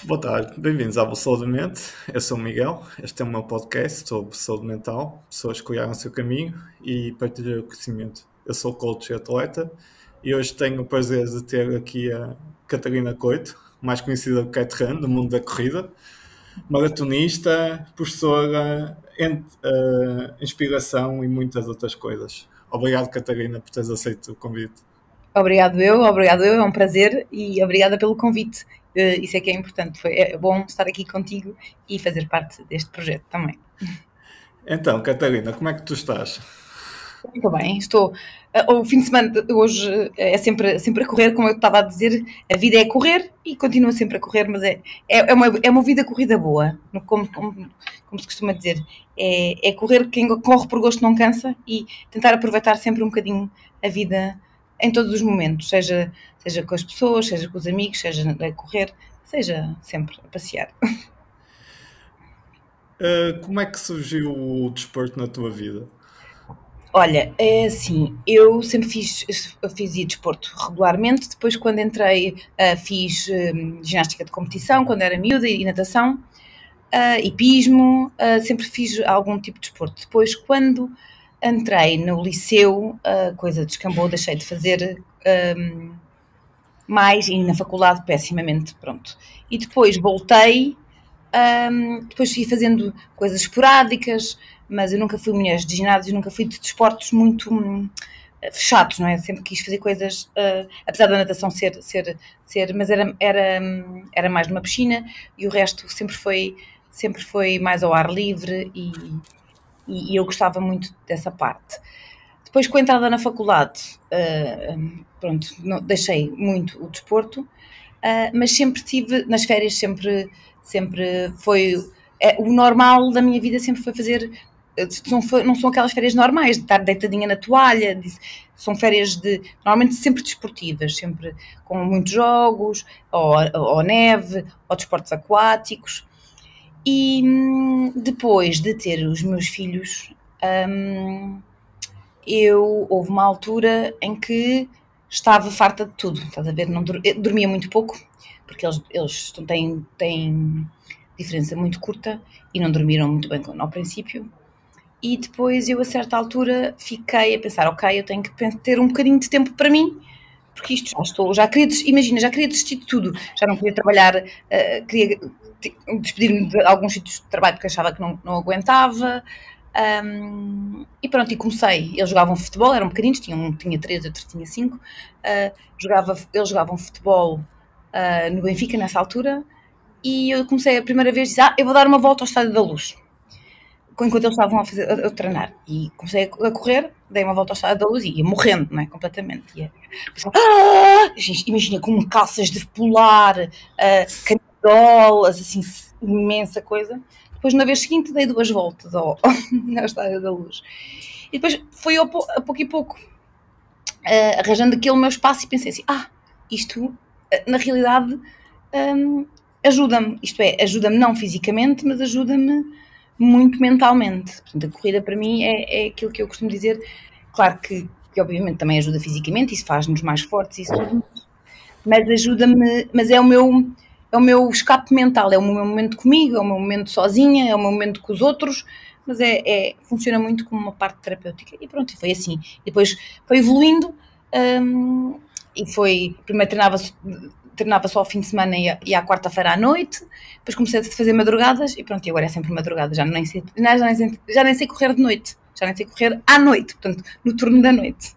Boa tarde, bem-vindos ao Saúde Mente. Eu sou o Miguel, este é o meu podcast sobre saúde mental, pessoas que olharam o seu caminho e partilhar o conhecimento. Eu sou coach e atleta e hoje tenho o prazer de ter aqui a Catarina Coito, mais conhecida como Cat Run, do mundo da corrida, maratonista, professora, inspiração e muitas outras coisas. Obrigado, Catarina, por teres aceito o convite. Obrigado eu, é um prazer e obrigada pelo convite. Isso é que é importante, é bom estar aqui contigo e fazer parte deste projeto também. Então, Catarina, como é que tu estás? Muito bem, estou. O fim de semana de hoje é sempre a correr, como eu estava a dizer, a vida é correr e continua sempre a correr, mas é uma vida corrida boa, como se costuma dizer. É correr, quem corre por gosto não cansa e tentar aproveitar sempre um bocadinho a vida em todos os momentos, seja com as pessoas, seja com os amigos, seja a correr, seja sempre a passear. Como é que surgiu o desporto na tua vida? Olha, é assim, eu sempre fazia desporto regularmente, depois quando entrei fiz ginástica de competição, quando era miúda, e natação, hipismo, sempre fiz algum tipo de desporto. Depois quando entrei no liceu, a coisa descambou, deixei de fazer mais, e na faculdade pessimamente, pronto. E depois voltei, depois fui fazendo coisas esporádicas, mas eu nunca fui mulher de ginásio, nunca fui de desportos muito fechados, não é? Sempre quis fazer coisas, apesar da natação ser mas era mais numa piscina e o resto sempre foi mais ao ar livre e eu gostava muito dessa parte. Depois, com a entrada na faculdade, pronto, deixei muito o desporto, mas sempre tive, nas férias sempre foi, o normal da minha vida sempre foi fazer, não são aquelas férias normais, de estar deitadinha na toalha, são férias normalmente sempre desportivas, sempre com muitos jogos, ou neve, ou desportos aquáticos, e depois de ter os meus filhos, houve uma altura em que estava farta de tudo, estás a ver? Não, dormia muito pouco, porque eles têm diferença muito curta e não dormiram muito bem ao princípio. E depois eu, a certa altura, fiquei a pensar, ok, eu tenho que ter um bocadinho de tempo para mim, porque isto já queria desistir de tudo, já não queria trabalhar, queria despedir-me de alguns sítios de trabalho porque achava que não aguentava, e pronto, e comecei. Eles jogavam futebol, eram pequeninos, um tinha 3, outro tinha 5. Eles jogavam futebol no Benfica nessa altura. E eu comecei a primeira vez a dizer: eu vou dar uma volta ao Estádio da Luz. Enquanto eles estavam a treinar. E comecei a correr, dei uma volta ao Estádio da Luz e ia morrendo, não é? Completamente. Imagina, com calças de polar, camisolas, assim, imensa coisa. Depois, na vez seguinte, dei 2 voltas ao Estádio da Luz. E depois foi a pouco e pouco, arranjando aquele meu espaço e pensei assim, isto, na realidade, ajuda-me. Isto é, ajuda-me não fisicamente, mas ajuda-me muito mentalmente. Portanto, a corrida para mim é aquilo que eu costumo dizer. Claro que obviamente também ajuda fisicamente, isso faz-nos mais fortes, isso tudo, mas ajuda-me, mas é o meu escape mental, é o meu momento comigo, é o meu momento sozinha, é o meu momento com os outros, mas funciona muito como uma parte terapêutica. E pronto, foi assim. E depois foi evoluindo, primeiro treinava só ao fim de semana e à quarta-feira à noite, depois comecei a fazer madrugadas e pronto, e agora é sempre madrugada, já nem sei correr de noite, já nem sei correr à noite, portanto, no turno da noite.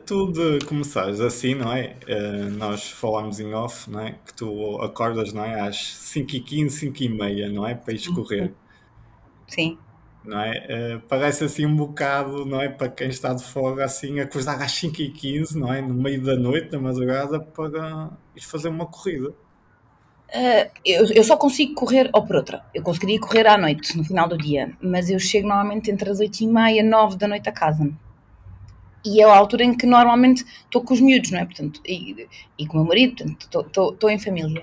Tu de começares assim, não é? Nós falámos em off, não é? Que tu acordas, não é? Às 5h15, 5h30, não é? Para ires correr, Sim. não é? Parece assim um bocado, não é? Para quem está de folga, assim, acordar às 5h15, não é? No meio da noite, da madrugada, para ir fazer uma corrida. Eu só consigo correr, ou por outra, eu conseguiria correr à noite, no final do dia, mas eu chego normalmente entre as 8h30 e 9 da noite a casa. E é a altura em que normalmente estou com os miúdos, não é? Portanto, e com o meu marido, portanto, estou em família.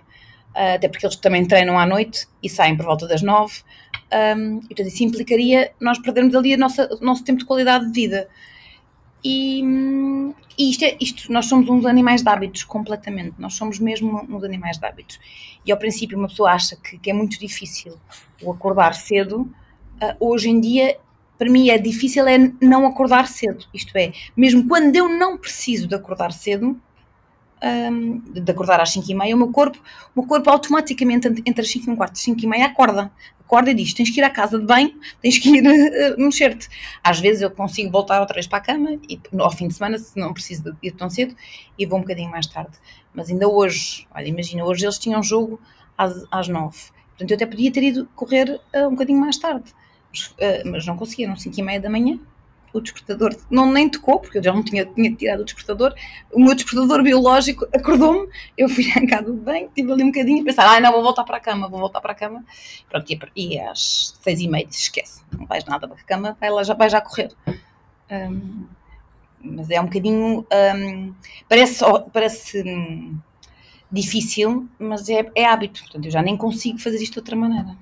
Até porque eles também treinam à noite e saem por volta das 9. E portanto, isso implicaria nós perdermos ali o nosso tempo de qualidade de vida. E, isto, nós somos uns animais de hábitos, completamente. Nós somos mesmo uns animais de hábitos. E ao princípio uma pessoa acha que é muito difícil o acordar cedo. Hoje em dia, para mim, é difícil não acordar cedo. Isto é, mesmo quando eu não preciso de acordar cedo, de acordar às 5h30, o meu corpo automaticamente, entre as 5h15 e 5h30, acorda e diz, tens que ir à casa de banho, tens que ir mexer-te. Às vezes eu consigo voltar outra vez para a cama, e ao fim de semana, se não preciso de ir tão cedo, e vou um bocadinho mais tarde. Mas ainda hoje, olha, imagina, hoje eles tinham jogo às 9. Portanto, eu até podia ter ido correr um bocadinho mais tarde, mas não conseguia, eram 5h30 da manhã. O despertador nem tocou, porque eu já não tinha tirado o despertador. O meu despertador biológico acordou-me, eu fui à casa de banho, estive ali um bocadinho a pensar, não, vou voltar para a cama. Pronto, e às 6h30 disse, esquece, não vais nada para a cama, vai já correr. Mas é um bocadinho, parece difícil, mas é hábito, portanto eu já nem consigo fazer isto de outra maneira.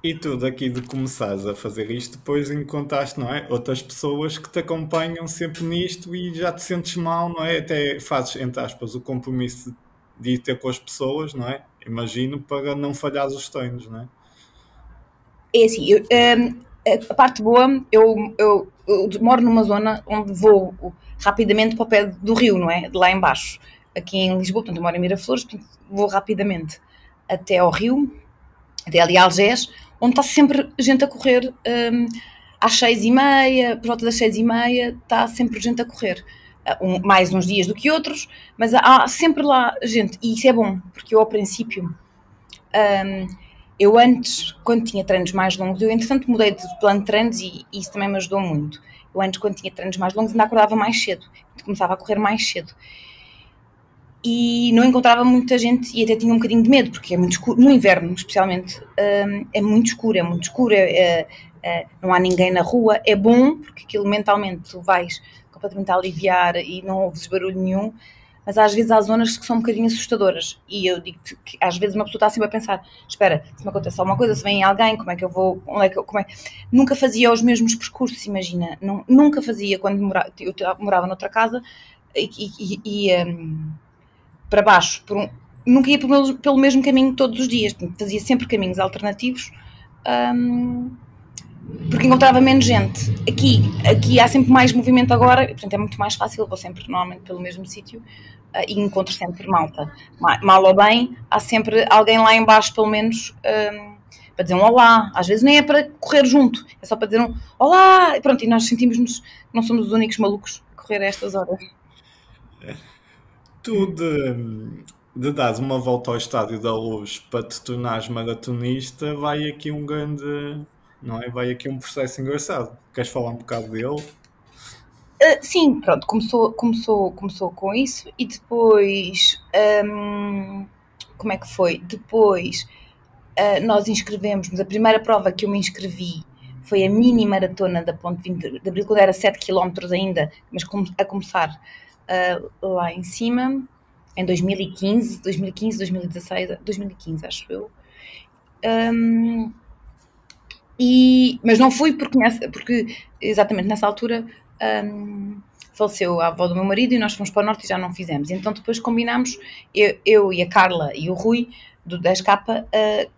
E tu, daqui de começares a fazer isto, depois encontraste, não é? Outras pessoas que te acompanham sempre nisto e já te sentes mal, não é? Até fazes, entre aspas, o compromisso de ir ter com as pessoas, não é? Imagino, para não falhar os treinos, não é? É assim, a parte boa, eu moro numa zona onde vou rapidamente para o pé do rio, não é? De lá embaixo. Aqui em Lisboa, portanto eu moro em Miraflores, portanto vou rapidamente até ao rio, até ali a Algés, onde está sempre gente a correr às 6h30, por volta das 6h30, está sempre gente a correr. Mais uns dias do que outros, mas há sempre lá gente, e isso é bom, porque eu ao princípio, eu antes, quando tinha treinos mais longos, eu entretanto mudei de plano de treinos e isso também me ajudou muito. Eu antes, quando tinha treinos mais longos, ainda acordava mais cedo, começava a correr mais cedo. E não encontrava muita gente e até tinha um bocadinho de medo, porque é muito escuro, no inverno especialmente, é muito escuro, não há ninguém na rua. É bom, porque aquilo mentalmente tu vais completamente a aliviar e não ouves barulho nenhum, mas às vezes há zonas que são um bocadinho assustadoras, e eu digo-te que às vezes uma pessoa está sempre a pensar, espera, se me acontece alguma coisa, se vem alguém, como é que eu vou, Nunca fazia os mesmos percursos, imagina, nunca fazia quando eu morava noutra casa, e para baixo, nunca ia pelo mesmo caminho todos os dias, fazia sempre caminhos alternativos, porque encontrava menos gente. Aqui há sempre mais movimento agora, portanto é muito mais fácil, vou sempre normalmente pelo mesmo sítio e encontro sempre malta. Mal ou bem, há sempre alguém lá em baixo, pelo menos, para dizer um olá. Às vezes nem é para correr junto, é só para dizer um olá, pronto, e nós sentimos-nos que não somos os únicos malucos a correr a estas horas. Tu de dares uma volta ao Estádio da Luz para te tornares maratonista, vai aqui um grande, não é? Vai aqui um processo engraçado. Queres falar um bocado dele? Sim, pronto, começou com isso e depois, como é que foi? Depois nós inscrevemos-nos, a primeira prova que eu me inscrevi foi a mini maratona da Ponte 20 de Abril, quando era 7 km ainda, mas a começar lá em cima, em 2015, 2016, 2015 acho eu. Mas não fui porque exatamente nessa altura faleceu a avó do meu marido e nós fomos para o norte e já não fizemos. Então depois combinámos, eu e a Carla e o Rui, do 10K,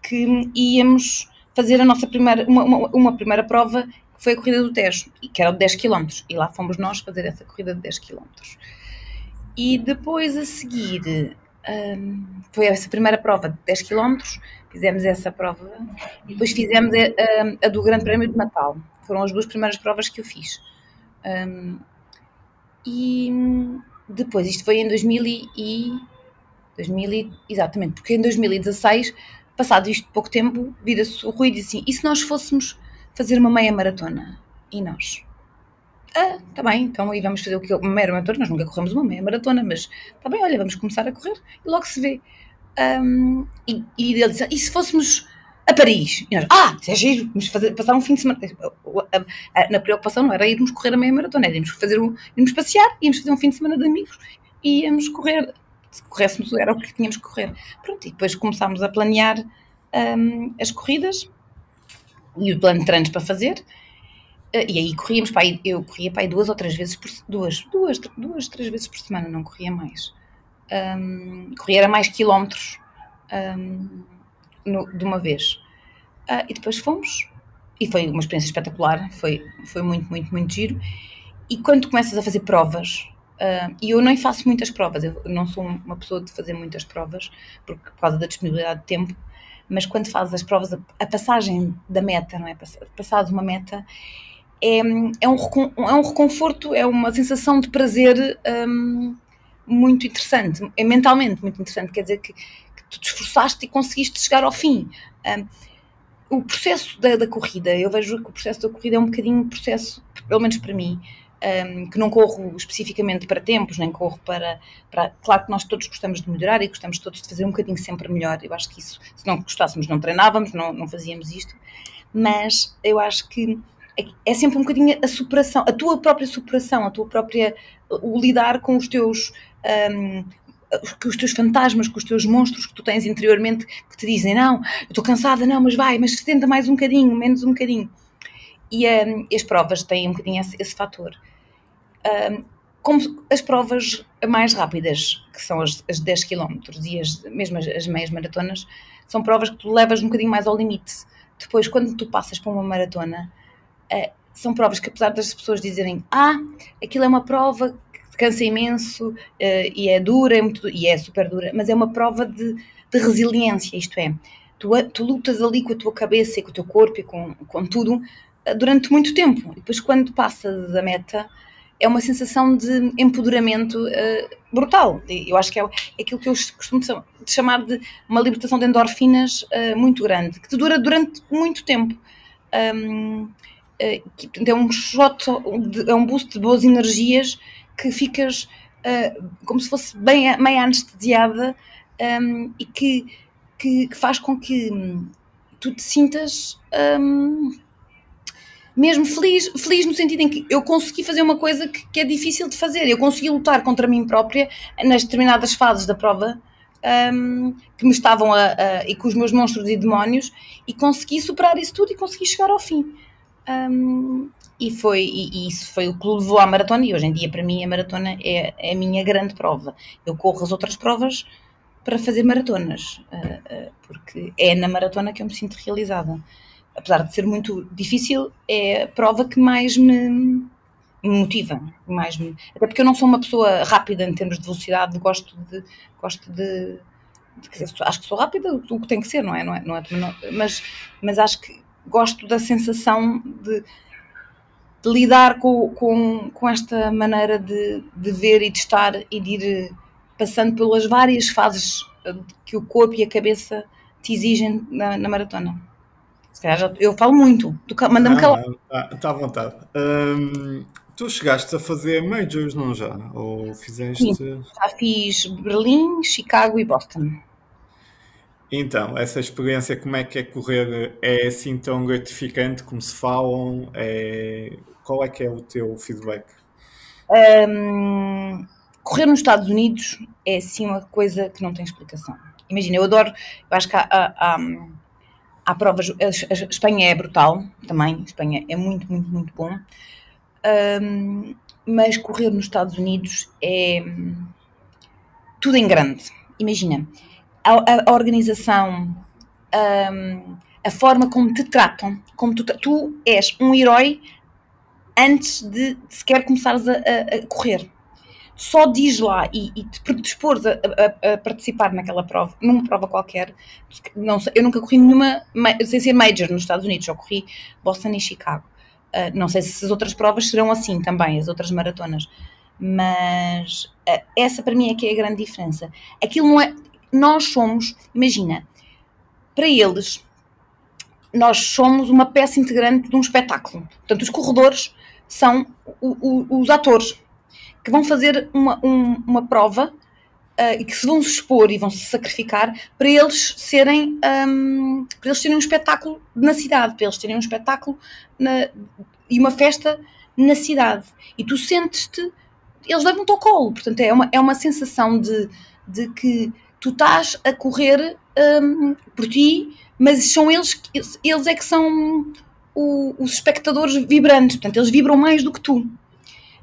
que íamos fazer a nossa uma primeira prova, que foi a corrida do Tejo, que era de 10 km. E lá fomos nós fazer essa corrida de 10 km. E depois a seguir, foi essa primeira prova de 10 km, fizemos essa prova e depois fizemos a do Grande Prémio de Natal. Foram as duas primeiras provas que eu fiz. E depois, isto foi em 2000 exatamente, porque em 2016, passado isto pouco tempo, vira-se o Rui e disse assim, e se nós fôssemos fazer uma meia maratona? E nós... está bem, então aí vamos fazer o que? Uma meia maratona, nós nunca corremos uma meia maratona, mas está bem, olha, vamos começar a correr e logo se vê. E ele disse, e se fôssemos a Paris? E nós, isso é giro, vamos passar um fim de semana. Na preocupação não era irmos correr a meia maratona, era irmos passear, íamos fazer um fim de semana de amigos e íamos correr. Se corrêssemos era o que tínhamos que correr. Pronto, e depois começámos a planear as corridas e o plano de treinos para fazer. E aí corríamos, pá, eu corria para aí 2 ou 3 vezes por duas, 3 vezes por semana, não corria mais. Corria era mais quilómetros de uma vez. E depois fomos, e foi uma experiência espetacular, foi muito, muito, muito giro. E quando tu começas a fazer provas, e eu nem faço muitas provas, eu não sou uma pessoa de fazer muitas provas, por causa da disponibilidade de tempo, mas quando fazes as provas, a passagem da meta, não é? Passado uma meta, é um reconforto, é uma sensação de prazer muito interessante, é mentalmente muito interessante, quer dizer que tu te esforçaste e conseguiste chegar ao fim. O processo da corrida, eu vejo que o processo da corrida é um bocadinho um processo, pelo menos para mim, que não corro especificamente para tempos, nem corro para... Claro que nós todos gostamos de melhorar e gostamos todos de fazer um bocadinho sempre melhor. Eu acho que isso, se não gostássemos, não treinávamos, não fazíamos isto. Mas eu acho que é sempre um bocadinho a superação, a tua própria superação, o lidar com os teus... com os teus fantasmas, com os teus monstros que tu tens interiormente, que te dizem, não, eu estou cansada, não, mas vai, mas tenta mais um bocadinho, menos um bocadinho. E as provas têm um bocadinho esse fator. Como as provas mais rápidas, que são as 10 km e mesmo as meias maratonas, são provas que tu levas um bocadinho mais ao limite. Depois, quando tu passas para uma maratona, são provas que, apesar das pessoas dizerem aquilo é uma prova que cansa imenso e é dura, e é super dura, mas é uma prova de resiliência, isto é, tu lutas ali com a tua cabeça e com o teu corpo e com tudo durante muito tempo. E depois, quando passas a meta, é uma sensação de empoderamento brutal. Eu acho que é aquilo que eu costumo chamar de uma libertação de endorfinas muito grande, que te dura durante muito tempo. É um shot, é um boost de boas energias que ficas como se fosse bem meio anestesiada e que faz com que tu te sintas mesmo feliz no sentido em que eu consegui fazer uma coisa que é difícil de fazer. Eu consegui lutar contra mim própria nas determinadas fases da prova que me estavam e com os meus monstros e demónios, e consegui superar isso tudo e consegui chegar ao fim. E isso foi o que levou à maratona, e hoje em dia para mim a maratona é a minha grande prova. Eu corro as outras provas para fazer maratonas, porque é na maratona que eu me sinto realizada. Apesar de ser muito difícil, é a prova que mais me motiva. Até porque eu não sou uma pessoa rápida em termos de velocidade, gosto de quer dizer, acho que sou rápida, o que tem que ser, não é? Mas acho que gosto da sensação de lidar com esta maneira de ver e de estar e de ir passando pelas várias fases que o corpo e a cabeça te exigem na maratona. Se calhar eu falo muito, manda-me calar. Está à vontade. Tu chegaste a fazer majors, não já? Ou fizeste... Sim, já fiz Berlim, Chicago e Boston. Então, essa experiência, como é que é correr? É assim tão gratificante como se falam? Qual é que é o teu feedback? Correr nos Estados Unidos é assim uma coisa que não tem explicação. Imagina, eu acho que há provas, a Espanha é brutal também, a Espanha é muito, muito, muito bom, mas correr nos Estados Unidos é tudo em grande. Imagina, a organização, a forma como te tratam, como tu és um herói antes de sequer começares a correr. Só diz lá e te predispores a participar naquela prova, numa prova qualquer. Não sei, eu nunca corri nenhuma, sem ser major nos Estados Unidos, só corri Boston e Chicago. Não sei se as outras provas serão assim também, as outras maratonas, mas essa para mim é que é a grande diferença. Aquilo não é... Nós somos, imagina, para eles, nós somos uma peça integrante de um espetáculo. Portanto, os corredores são os atores que vão fazer uma prova e que se vão expor e vão se sacrificar para eles terem um espetáculo na cidade, para eles terem um espetáculo e uma festa na cidade. E tu sentes-te, eles levam-te ao colo, portanto é uma sensação de que tu estás a correr por ti, mas são eles é que são os espectadores vibrantes, portanto, eles vibram mais do que tu.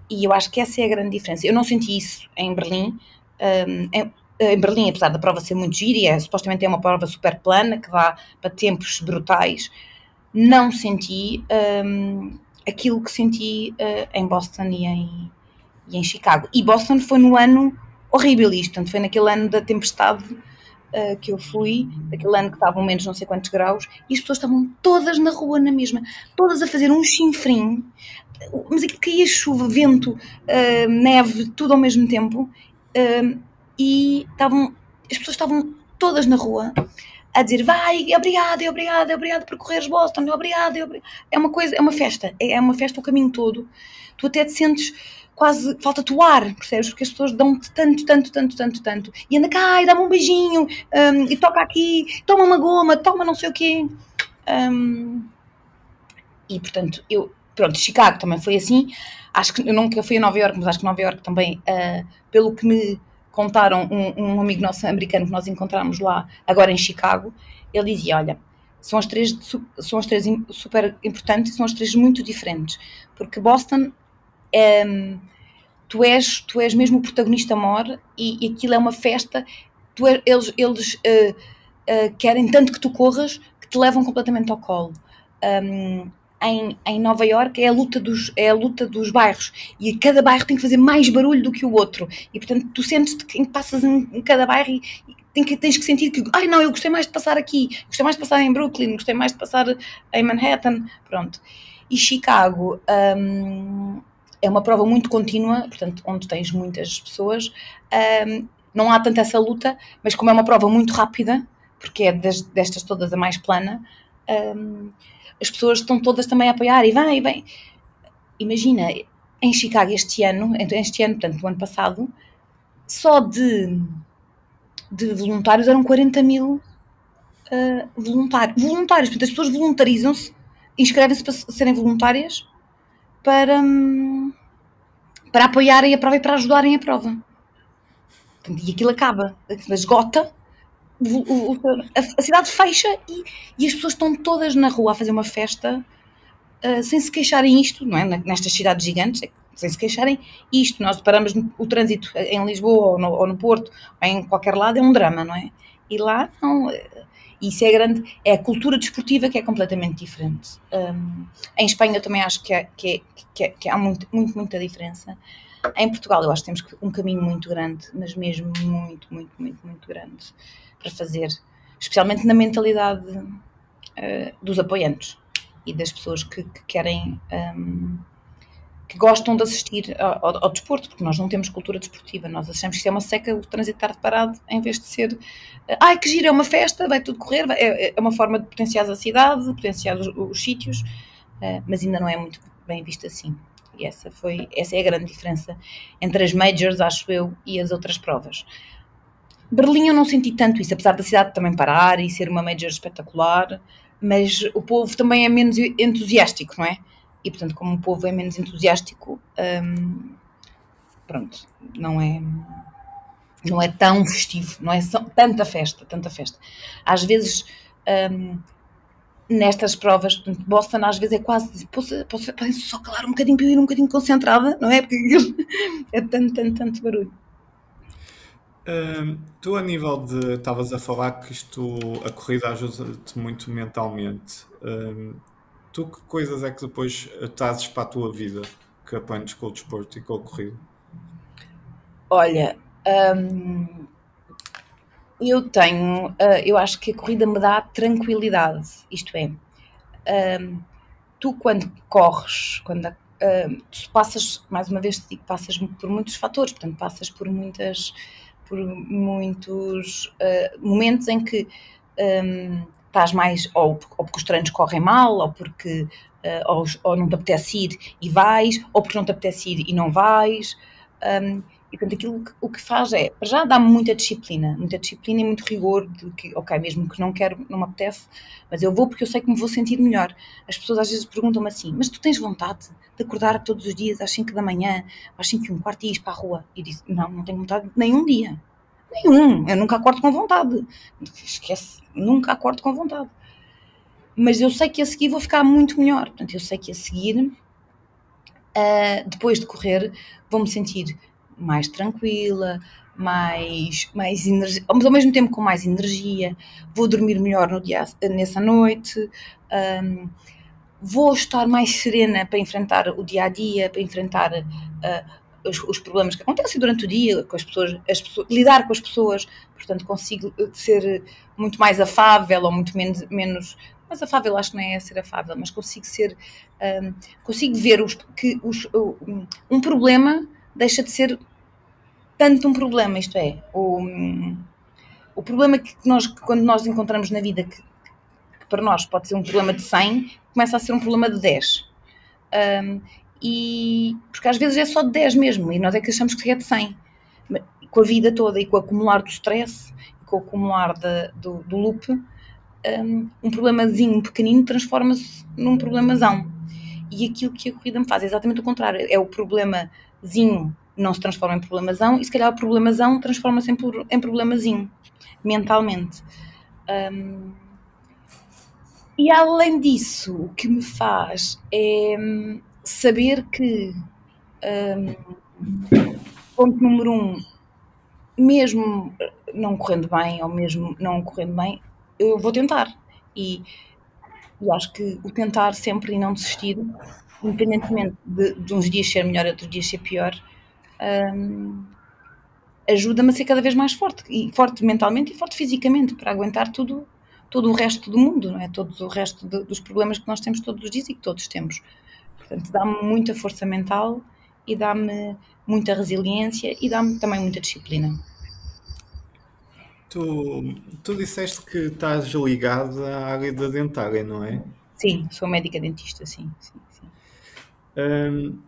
E eu acho que essa é a grande diferença. Eu não senti isso em Berlim. Em Berlim, apesar da prova ser muito gira, supostamente é uma prova super plana, que dá para tempos brutais, não senti aquilo que senti em Boston e em Chicago. E Boston foi no ano horrível isto, portanto, foi naquele ano da tempestade que eu fui, daquele ano que estavam menos não sei quantos graus, e as pessoas estavam todas na rua na mesma, todas a fazer um chinfrim, mas aquilo caía chuva, vento, neve, tudo ao mesmo tempo, e as pessoas estavam todas na rua a dizer, vai, obrigada por correres Boston, obrigada. É uma festa o caminho todo. Tu até te sentes quase, falta-te o ar, percebes? Porque as pessoas dão-te tanto. E anda cá, e dá-me um beijinho, e toca aqui, toma uma goma, toma não sei o quê. E, portanto, Chicago também foi assim. Acho que eu nunca fui a Nova Iorque, mas acho que Nova Iorque também, pelo que me contaram, um amigo nosso americano que nós encontramos lá, agora em Chicago, ele dizia, olha, são as três super importantes e são as três muito diferentes, porque Boston, tu és mesmo o protagonista maior e aquilo é uma festa, eles querem tanto que tu corras que te levam completamente ao colo. Em Nova Iorque é a luta dos bairros e cada bairro tem que fazer mais barulho do que o outro e portanto tu sentes-te que passas em cada bairro e tens que sentir que eu gostei mais de passar aqui, gostei mais de passar em Brooklyn, gostei mais de passar em Manhattan, pronto. E Chicago é uma prova muito contínua, portanto onde tens muitas pessoas, não há tanto essa luta, mas como é uma prova muito rápida, porque é destas todas a mais plana, as pessoas estão todas também a apoiar e vem. Imagina, em Chicago este ano, portanto, no ano passado, só de voluntários eram 40 mil voluntários. Portanto, as pessoas voluntarizam-se, inscrevem-se para serem voluntárias para apoiarem a prova e para ajudarem a prova. Portanto, e aquilo acaba, esgota, a cidade fecha e as pessoas estão todas na rua a fazer uma festa sem se queixarem isto, não é? Nestas cidades gigantes, sem se queixarem isto. Nós paramos o trânsito em Lisboa ou no Porto, ou em qualquer lado, é um drama, não é? E lá, não. Isso é grande. É a cultura desportiva que é completamente diferente. Em Espanha eu também acho que há muita diferença. Em Portugal eu acho que temos um caminho muito grande, mas mesmo muito grande para fazer, especialmente na mentalidade dos apoiantes e das pessoas que querem, que gostam de assistir ao desporto, porque nós não temos cultura desportiva, nós achamos que isso é uma seca, o trânsito estar parado, em vez de ser, que giro, é uma festa, vai tudo correr, é uma forma de potenciar a cidade, potenciar os sítios, mas ainda não é muito bem visto assim. E essa é a grande diferença entre as majors, acho eu, e as outras provas. Berlim eu não senti tanto isso, apesar da cidade também parar e ser uma major espetacular, mas o povo também é menos entusiástico, não é? E portanto, como o povo é menos entusiástico, pronto, não é tão festivo, não é tanta festa. Às vezes, nestas provas, portanto, Boston às vezes é quase, podem só calar um bocadinho para eu ir um bocadinho concentrada, não é? Porque é tanto barulho. Tu a nível de, estavas a falar que a corrida ajuda-te muito mentalmente. Tu que coisas é que depois trazes para a tua vida que aprendes com o desporto e com a corrida? Olha, eu acho que a corrida me dá tranquilidade, isto é, tu quando corres, tu passas, mais uma vez te digo, passas por muitos fatores, portanto passas por muitos momentos em que estás mais, ou porque os treinos correm mal, ou porque ou não te apetece ir e vais, ou porque não te apetece ir e não vais, e portanto aquilo o que faz é, para já dá-me muita disciplina e muito rigor de que, ok, mesmo que não quero, não me apetece, mas eu vou porque eu sei que me vou sentir melhor. As pessoas às vezes perguntam-me assim, mas tu tens vontade de acordar todos os dias às 5 da manhã, às 5:15 e ir para a rua? E disse, não tenho vontade nenhum dia. Eu nunca acordo com vontade. Esquece, nunca acordo com vontade. Mas eu sei que a seguir vou ficar muito melhor. Portanto, eu sei que a seguir, depois de correr, vou-me sentir mais tranquila, mais energia, mas ao mesmo tempo com mais energia, vou dormir melhor nessa noite, vou estar mais serena para enfrentar o dia a dia, para enfrentar os problemas que acontecem durante o dia, com as pessoas, lidar com as pessoas, portanto consigo ser muito mais afável ou muito menos mas afável acho que não é ser afável, mas consigo ser, consigo ver um problema deixa de ser tanto um problema, isto é, o problema que quando nós encontramos na vida, que para nós pode ser um problema de 100, começa a ser um problema de 10. E porque às vezes é só de 10 mesmo, e nós é que achamos que é de 100. Com a vida toda e com o acumular do stress, e com o acumular do loop, um problemazinho pequenino transforma-se num problemazão. E aquilo que a corrida me faz é exatamente o contrário. É o problemazinho não se transforma em problemazão, e se calhar o problemazão transforma-se em problemazinho, mentalmente. E além disso, o que me faz é saber que, ponto número 1, mesmo não correndo bem, ou mesmo não correndo bem, eu vou tentar. E acho que o tentar sempre e não desistir, independentemente de uns dias ser melhor e outros dias ser pior, ajuda-me a ser cada vez mais forte. E forte mentalmente e forte fisicamente, para aguentar todo o resto do mundo, não é? Todo o resto dos problemas que nós temos todos os dias e que todos temos. Portanto, dá-me muita força mental e dá-me muita resiliência e dá-me também muita disciplina. Tu disseste que estás ligado à área da dentária, não é? Sim, sou médica dentista, sim, sim, sim. Hum,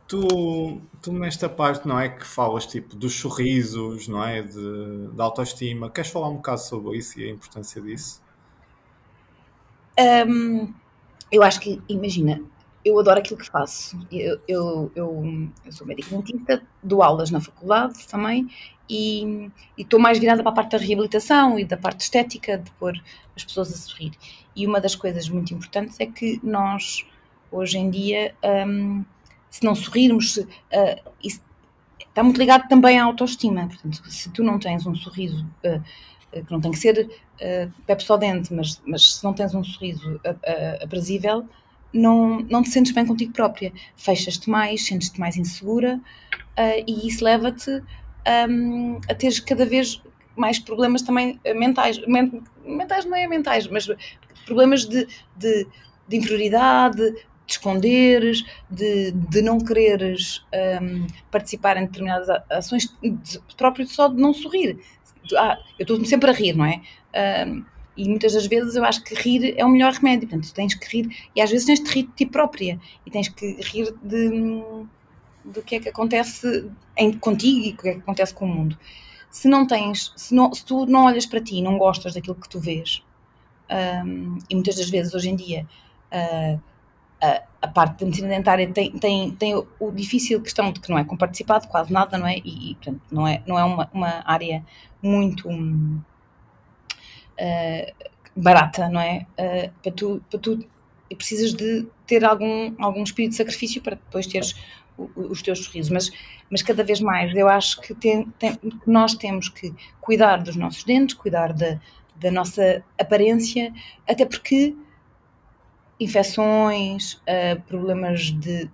tu nesta parte, não é, que falas tipo dos sorrisos, não é, da autoestima, queres falar um bocado sobre isso e a importância disso? Eu acho que, imagina, eu adoro aquilo que faço. Eu sou médica dentista, dou aulas na faculdade também e estou mais virada para a parte da reabilitação e da parte estética, de pôr as pessoas a sorrir. E uma das coisas muito importantes é que nós, hoje em dia, se não sorrirmos, isso está muito ligado também à autoestima. Portanto, se tu não tens um sorriso, que não tem que ser Pepe só dente, mas se não tens um sorriso aprazível, não te sentes bem contigo própria. Fechas-te mais, sentes-te mais insegura, e isso leva-te a teres cada vez mais problemas também mentais. Mentais não é mentais, mas problemas de inferioridade, de esconderes, de não quereres participar em determinadas ações, próprio só de não sorrir. Eu estou sempre a rir, não é? E muitas das vezes eu acho que rir é o melhor remédio. Portanto, tu tens que rir, e às vezes tens de rir de ti própria, e tens que rir do que é que acontece contigo e o que é que acontece com o mundo. Se tu não olhas para ti e não gostas daquilo que tu vês, e muitas das vezes hoje em dia a parte da medicina dentária tem o difícil questão de que não é comparticipado quase nada, não é? E portanto, não é uma área muito barata, não é? Para tu precisas de ter algum espírito de sacrifício para depois teres os teus sorrisos, mas cada vez mais eu acho que nós temos que cuidar dos nossos dentes, cuidar da nossa aparência, até porque infecções, problemas de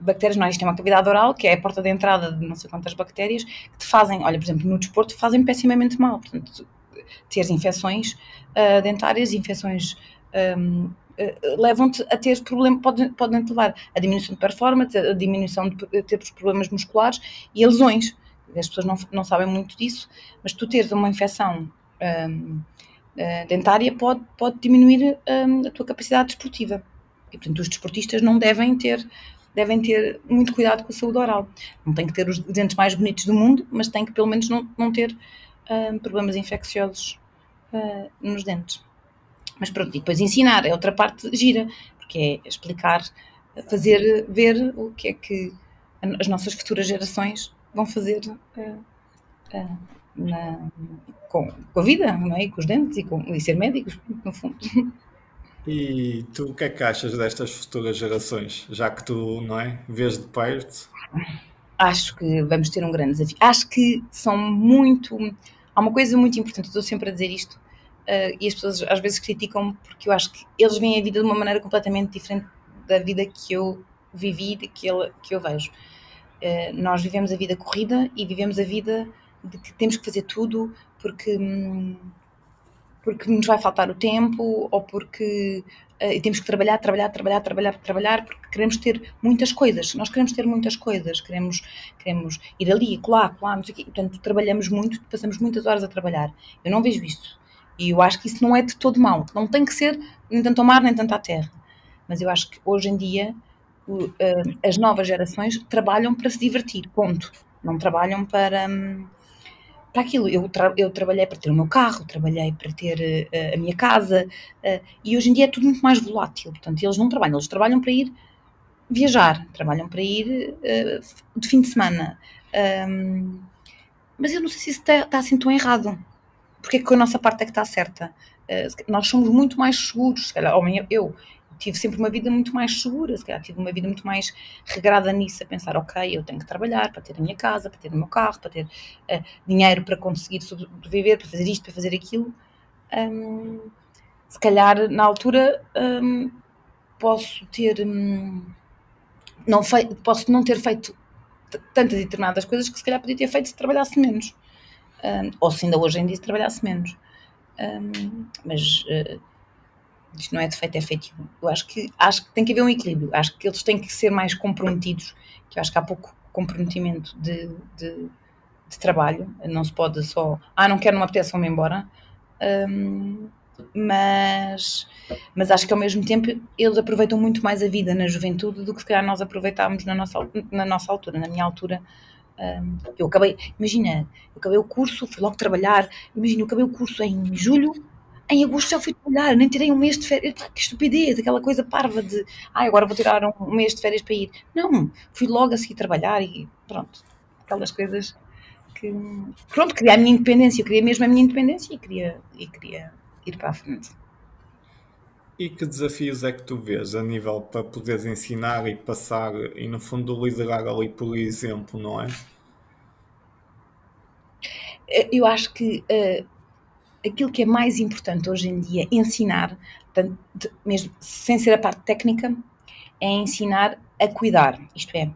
bactérias, nós temos uma cavidade oral, que é a porta de entrada de não sei quantas bactérias, que te fazem, olha, por exemplo, no desporto, fazem pessimamente mal. Portanto, teres infecções dentárias, infecções levam-te a ter problemas, podem levar a diminuição de performance, a diminuição de ter problemas musculares e a lesões. As pessoas não sabem muito disso, mas tu teres uma infecção dentária pode diminuir a tua capacidade desportiva. E, portanto, os desportistas não devem ter muito cuidado com a saúde oral. Não tem que ter os dentes mais bonitos do mundo, mas tem que pelo menos não ter problemas infecciosos nos dentes. Mas pronto, e depois ensinar é outra parte gira, porque é explicar, fazer ver o que é que as nossas futuras gerações vão fazer com a vida, não é? E com os dentes e ser médicos, no fundo. E tu o que é que achas destas futuras gerações? Já que tu, não é, vês de perto. Acho que vamos ter um grande desafio. Acho que são muito. Há uma coisa muito importante, eu estou sempre a dizer isto, e as pessoas às vezes criticam-me porque eu acho que eles veem a vida de uma maneira completamente diferente da vida que eu vivi, que eu vejo. Nós vivemos a vida corrida e vivemos a vida de que temos que fazer tudo porque nos vai faltar o tempo ou porque temos que trabalhar, porque queremos ter muitas coisas. Nós queremos ter muitas coisas, queremos ir ali, colar, não sei o quê. Portanto, trabalhamos muito, passamos muitas horas a trabalhar. Eu não vejo isso. E eu acho que isso não é de todo mau. Não tem que ser nem tanto ao mar, nem tanto à terra. Mas eu acho que hoje em dia as novas gerações trabalham para se divertir, ponto. Não trabalham para aquilo. Eu trabalhei para ter o meu carro, trabalhei para ter a minha casa, e hoje em dia é tudo muito mais volátil. Portanto, eles não trabalham, eles trabalham para ir viajar, trabalham para ir de fim de semana. Mas eu não sei se isso está assim tão errado. Porque é que a nossa parte é que está certa? Nós somos muito mais seguros, se calhar, eu tive sempre uma vida muito mais segura, se calhar tive uma vida muito mais regrada nisso, a pensar, ok, eu tenho que trabalhar para ter a minha casa, para ter o meu carro, para ter dinheiro para conseguir sobreviver, para fazer isto, para fazer aquilo. Se calhar, na altura, posso não ter feito tantas e determinadas coisas que se calhar podia ter feito se trabalhasse menos. Ou se ainda hoje em dia se trabalhasse menos. Mas isto não é defeito, é feitiço. Eu acho que tem que haver um equilíbrio. Acho que eles têm que ser mais comprometidos, que eu acho que há pouco comprometimento de trabalho. Não se pode só, não quero, não me apetece, vou-me embora. Mas acho que ao mesmo tempo eles aproveitam muito mais a vida na juventude do que se calhar nós aproveitámos na nossa altura, na minha altura. Eu acabei o curso, fui logo trabalhar. Imagina, eu acabei o curso em julho, em agosto já fui trabalhar, nem tirei um mês de férias. Que estupidez, aquela coisa parva de agora vou tirar um mês de férias para ir. Não, fui logo a seguir trabalhar e pronto. Aquelas coisas que. Pronto, queria a minha independência, eu queria mesmo a minha independência e queria ir para a frente. E que desafios é que tu vês a nível para poderes ensinar e passar e no fundo liderar ali por exemplo, não é? Eu acho que aquilo que é mais importante hoje em dia ensinar, mesmo sem ser a parte técnica, é ensinar a cuidar. Isto é,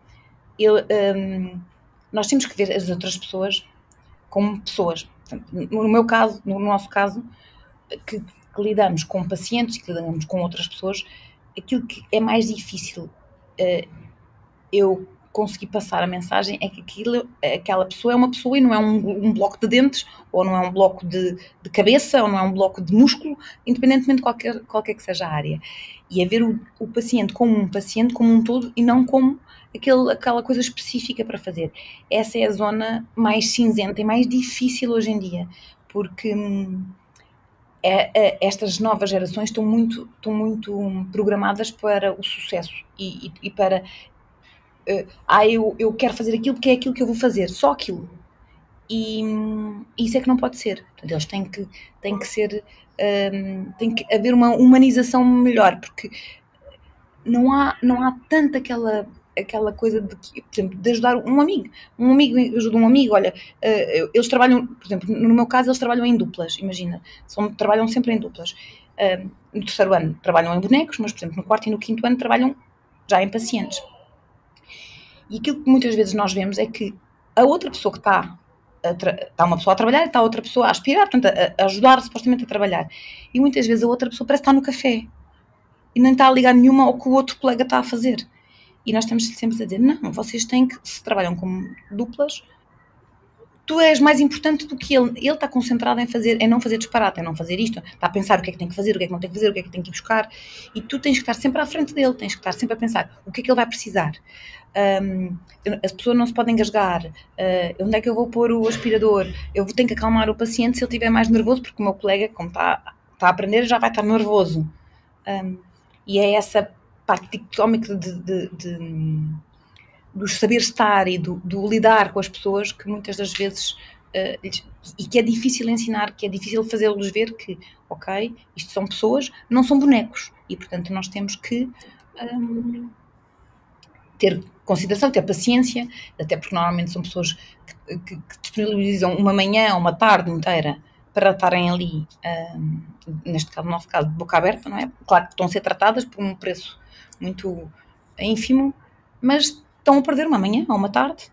nós temos que ver as outras pessoas como pessoas. Portanto, no nosso caso, que lidamos com pacientes e que lidamos com outras pessoas, aquilo que é mais difícil eu conseguir passar a mensagem é que aquela pessoa é uma pessoa e não é um bloco de dentes, ou não é um bloco de cabeça, ou não é um bloco de músculo, independentemente de qualquer que seja a área. E é ver o paciente como um todo e não como aquela coisa específica para fazer. Essa é a zona mais cinzenta e mais difícil hoje em dia, porque estas novas gerações estão muito programadas para o sucesso e para eu quero fazer aquilo porque é aquilo que eu vou fazer, só aquilo. E isso é que não pode ser. Portanto, eles têm que ser, tem que haver uma humanização melhor, porque não há tanto aquela coisa de, por exemplo, de ajudar um amigo ajuda um amigo, olha, eles trabalham, por exemplo, no meu caso eles trabalham em duplas, imagina, trabalham sempre em duplas. No terceiro ano trabalham em bonecos, mas por exemplo no quarto e no quinto ano trabalham já em pacientes. E aquilo que muitas vezes nós vemos é que a outra pessoa que está uma pessoa a trabalhar e está outra pessoa a aspirar, portanto, a ajudar supostamente a trabalhar. E muitas vezes a outra pessoa parece que está no café e nem está a ligar nenhuma ao que o outro colega está a fazer. E nós estamos sempre a dizer, não, vocês têm que, se trabalham como duplas, tu és mais importante do que ele. Ele está concentrado em não fazer disparate, em não fazer isto, está a pensar o que é que tem que fazer, o que é que não tem que fazer, o que é que tem que ir buscar, e tu tens que estar sempre à frente dele, tens que estar sempre a pensar o que é que ele vai precisar. As pessoas não se podem engasgar, onde é que eu vou pôr o aspirador, eu tenho que acalmar o paciente se ele estiver mais nervoso, porque o meu colega, como está a aprender, já vai estar nervoso. E é essa parte dicotómica do saber estar e do lidar com as pessoas que muitas das vezes e que é difícil ensinar, que é difícil fazê-los ver que, ok, isto são pessoas, não são bonecos, e portanto nós temos que ter consideração, ter paciência, até porque normalmente são pessoas que disponibilizam uma manhã ou uma tarde inteira para estarem ali, neste caso, no nosso caso, de boca aberta, não é? Claro que estão a ser tratadas por um preço muito ínfimo, mas estão a perder uma manhã ou uma tarde,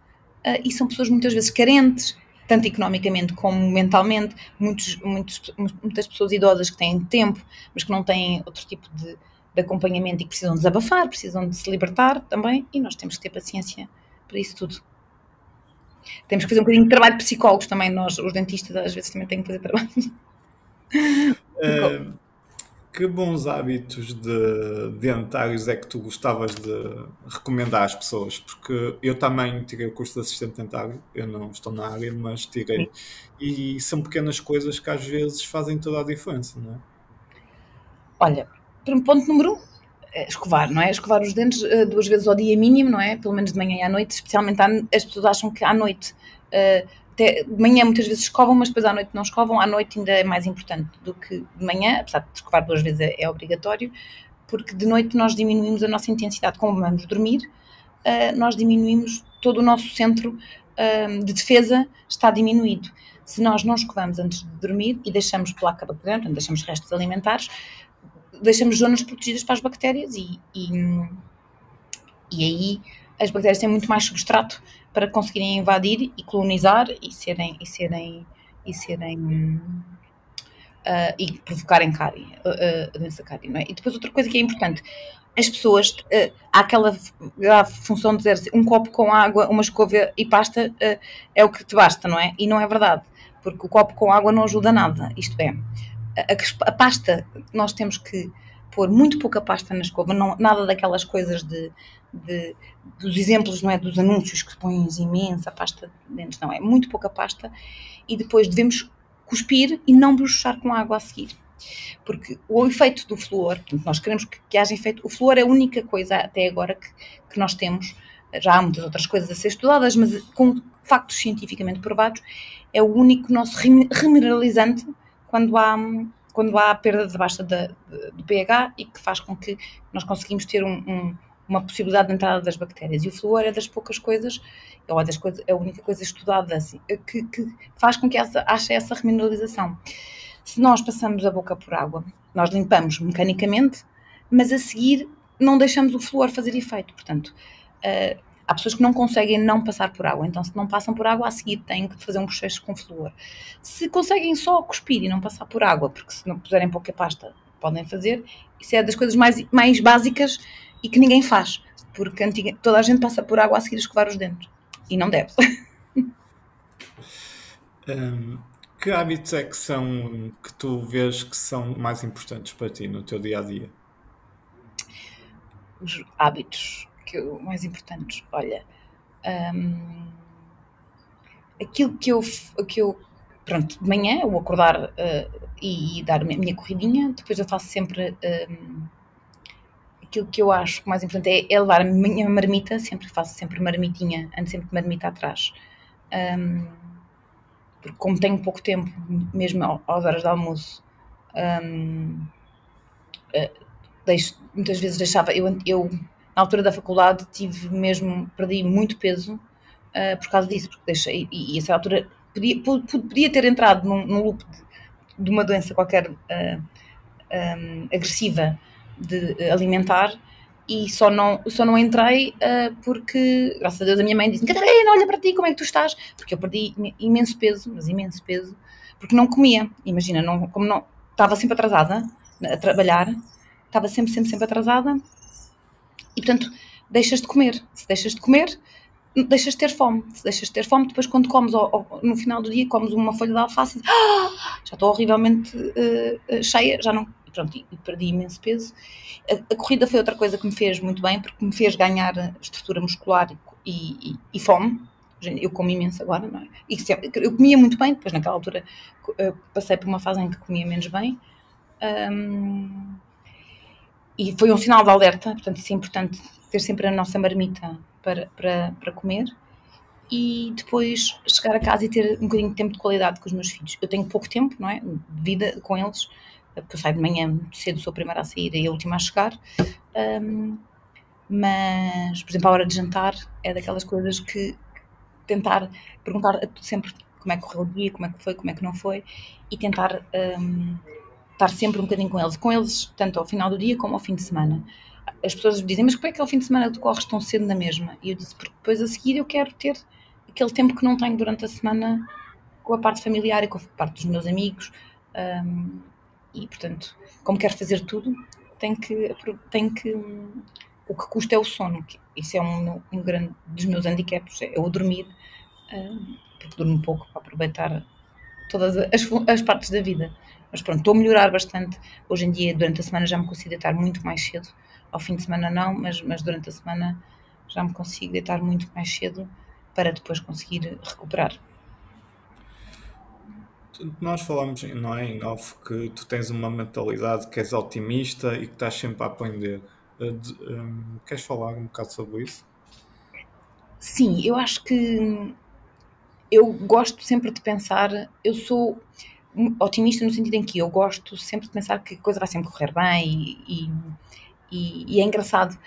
e são pessoas muitas vezes carentes, tanto economicamente como mentalmente, muitas pessoas idosas que têm tempo, mas que não têm outro tipo de acompanhamento e que precisam desabafar, precisam de se libertar também, e nós temos que ter paciência para isso tudo. Temos que fazer um bocadinho de trabalho de psicólogos também, nós, os dentistas, às vezes também têm que fazer trabalho. Que bons hábitos dentários é que tu gostavas de recomendar às pessoas? Porque eu também tirei o curso de assistente dentário, eu não estou na área, mas tirei. E são pequenas coisas que às vezes fazem toda a diferença, não é? Olha, ponto número 1, escovar, não é? Escovar os dentes 2 vezes ao dia mínimo, não é? Pelo menos de manhã e à noite, especialmente as pessoas acham que à noite, até de manhã muitas vezes escovam, mas depois à noite não escovam, à noite ainda é mais importante do que de manhã, apesar de escovar 2 vezes é obrigatório, porque de noite nós diminuímos a nossa intensidade, como vamos dormir, nós diminuímos todo o nosso centro de defesa, está diminuído. Se nós não escovamos antes de dormir e deixamos placa bacteriana, portanto deixamos restos alimentares, deixamos zonas protegidas para as bactérias e aí as bactérias têm muito mais substrato para conseguirem invadir e colonizar e provocarem cárie, a doença cárie, não é? E depois outra coisa que é importante, as pessoas, há aquela função de dizer assim, um copo com água, uma escova e pasta é o que te basta, não é? E não é verdade, porque o copo com água não ajuda nada, isto é, a pasta, nós temos que pôr muito pouca pasta na escova, não, nada daquelas coisas dos exemplos, não é? Dos anúncios que pões imensa pasta de dentes, não é? Muito pouca pasta e depois devemos cuspir e não bruxar com água a seguir. Porque o efeito do flúor, portanto, nós queremos que haja efeito, o flúor é a única coisa até agora que nós temos, já há muitas outras coisas a ser estudadas, mas com factos cientificamente provados, é o único nosso remineralizante quando há perda de baixa do pH e que faz com que nós conseguimos ter uma possibilidade de entrada das bactérias. E o flúor é das poucas coisas, é a única coisa estudada assim, que faz com que haja essa remineralização. Se nós passamos a boca por água, nós limpamos mecanicamente, mas a seguir não deixamos o flúor fazer efeito. Portanto, há pessoas que não conseguem não passar por água, então se não passam por água, a seguir têm que fazer um processo com flúor. Se conseguem só cuspir e não passar por água, porque se não puserem pouca pasta, podem fazer, isso é das coisas mais básicas e que ninguém faz, porque toda a gente passa por água a seguir a escovar os dentes, e não deve. Que hábitos é que tu vês que são mais importantes para ti no teu dia-a-dia? Os hábitos mais importantes, olha, aquilo que eu pronto, de manhã eu acordar e dar a minha corridinha, depois eu faço sempre aquilo que eu acho mais importante é levar a minha marmita, sempre faço sempre marmitinha, ando sempre de marmita atrás, porque como tenho pouco tempo, mesmo às horas de almoço, muitas vezes deixava, eu na altura da faculdade perdi muito peso por causa disso, porque deixei, e essa altura podia ter entrado num loop de uma doença qualquer agressiva de alimentar e só não entrei porque, graças a Deus, a minha mãe disse: Catarina, olha para ti, como é que tu estás? Porque eu perdi imenso peso, porque não comia. Imagina, como não estava sempre atrasada a trabalhar, estava sempre atrasada e, portanto, deixas de comer. Se deixas de comer, deixas de ter fome. Se deixas de ter fome, depois quando comes no final do dia, comes uma folha de alface, já estou horrivelmente cheia, já não... Pronto, e perdi imenso peso. A corrida foi outra coisa que me fez muito bem, porque me fez ganhar estrutura muscular e fome. Eu como imenso agora, não é? Eu comia muito bem, depois naquela altura passei por uma fase em que comia menos bem. E foi um sinal de alerta, portanto isso é importante, ter sempre a nossa marmita para comer. e depois chegar a casa e ter um bocadinho de tempo de qualidade com os meus filhos. Eu tenho pouco tempo, não é? De vida com eles, porque eu saio de manhã muito cedo, sou a primeira a sair e a última a chegar. Mas, por exemplo, a hora de jantar é daquelas coisas que tentar perguntar sempre como é que correu o dia, como é que foi, como é que não foi, e tentar estar sempre um bocadinho com eles, tanto ao final do dia como ao fim de semana. As pessoas dizem, mas como é que ao fim de semana tu corres tão cedo na mesma? E eu disse, porque depois a seguir eu quero ter aquele tempo que não tenho durante a semana com a parte familiar e com a parte dos meus amigos, e portanto, como quero fazer tudo, tenho que o que custa é o sono, isso é um grande dos meus handicaps, é o dormir, porque durmo pouco para aproveitar todas as partes da vida. Mas pronto, estou a melhorar bastante. Hoje em dia, durante a semana, já me consigo deitar muito mais cedo. Ao fim de semana não, mas durante a semana já me consigo deitar muito mais cedo para depois conseguir recuperar. Nós falamos, não é, em off, que tu tens uma mentalidade que és otimista e que estás sempre a aprender. Queres falar um bocado sobre isso? Sim, eu acho que eu gosto sempre de pensar, eu sou otimista no sentido em que eu gosto sempre de pensar que a coisa vai sempre correr bem e é engraçado.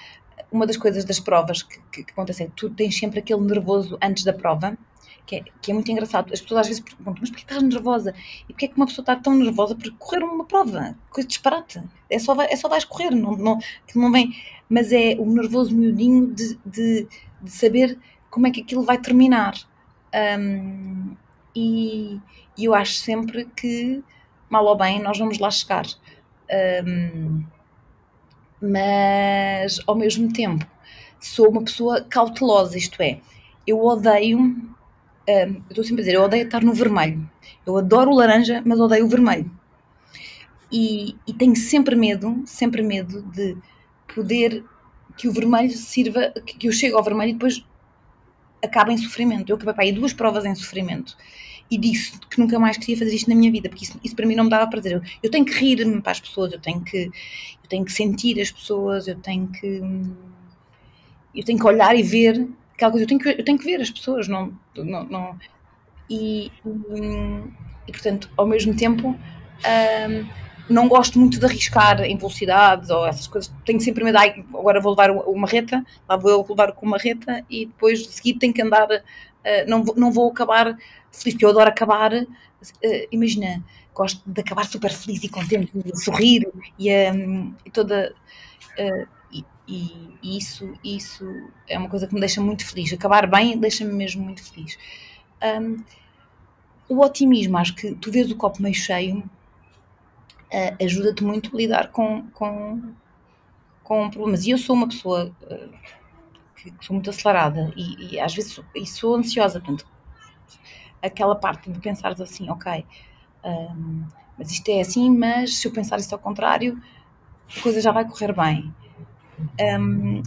Uma das coisas das provas que acontece é que tu tens sempre aquele nervoso antes da prova, que é muito engraçado. As pessoas às vezes perguntam, mas porquê estás nervosa? E porquê é que uma pessoa está tão nervosa por correr uma prova? Coisa de disparate. É só vais correr, que não vem. Mas é o nervoso miudinho de saber como é que aquilo vai terminar. E eu acho sempre que, mal ou bem, nós vamos lá chegar. Mas ao mesmo tempo sou uma pessoa cautelosa, isto é, eu odeio, eu estou sempre a dizer, eu odeio estar no vermelho. Eu adoro o laranja, mas odeio o vermelho. E tenho sempre medo de poder que o vermelho sirva, que eu chegue ao vermelho e depois acabe em sofrimento. Eu acabei para aí 2 provas em sofrimento e disse que nunca mais queria fazer isto na minha vida, porque isso para mim não me dava prazer. Eu tenho que rir-me para as pessoas, eu tenho que sentir as pessoas, eu tenho que olhar e ver aquela coisa, eu tenho que ver as pessoas, e portanto, ao mesmo tempo, não gosto muito de arriscar em velocidades ou essas coisas. Tenho sempre medo, agora vou levar uma marreta, lá vou eu levar com uma marreta e depois de seguir tenho que andar, não vou acabar feliz, porque eu adoro acabar, imagina, gosto de acabar super feliz e contente, de sorrir e toda... E isso é uma coisa que me deixa muito feliz. Acabar bem deixa-me mesmo muito feliz. O otimismo, acho que tu vês o copo meio cheio, ajuda-te muito a lidar com problemas. E eu sou uma pessoa que sou muito acelerada e às vezes sou ansiosa. Portanto, aquela parte de pensar assim, ok, mas isto é assim, mas se eu pensar isto ao contrário, a coisa já vai correr bem.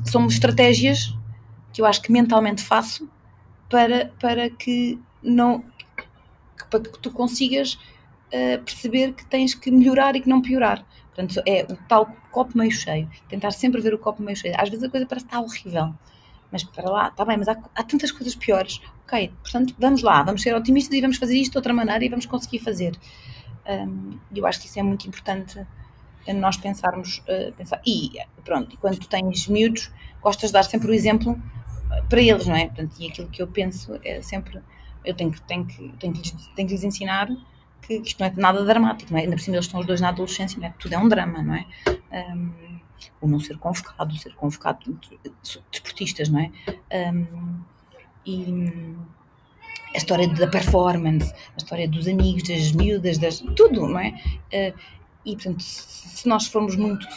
São estratégias que eu acho que mentalmente faço para que tu consigas perceber que tens que melhorar e que não piorar. Portanto, é o tal copo meio cheio. Tentar sempre ver o copo meio cheio. Às vezes a coisa parece que está horrível. Mas para lá, está bem, mas há tantas coisas piores. Ok, portanto, vamos lá, vamos ser otimistas e vamos fazer isto de outra maneira e vamos conseguir fazer. Eu acho que isso é muito importante nós pensarmos. E pronto, quando tu tens miúdos, gostas de dar sempre o exemplo para eles, não é? Portanto, e aquilo que eu penso é sempre, eu tenho que lhes ensinar que isto não é nada dramático, não é? Ainda por cima eles estão os dois na adolescência, não é? Tudo é um drama, não é? O não ser convocado, desportistas, não é? E a história da performance, a história dos amigos, das miúdas, tudo, não é? E portanto, se nós formos muito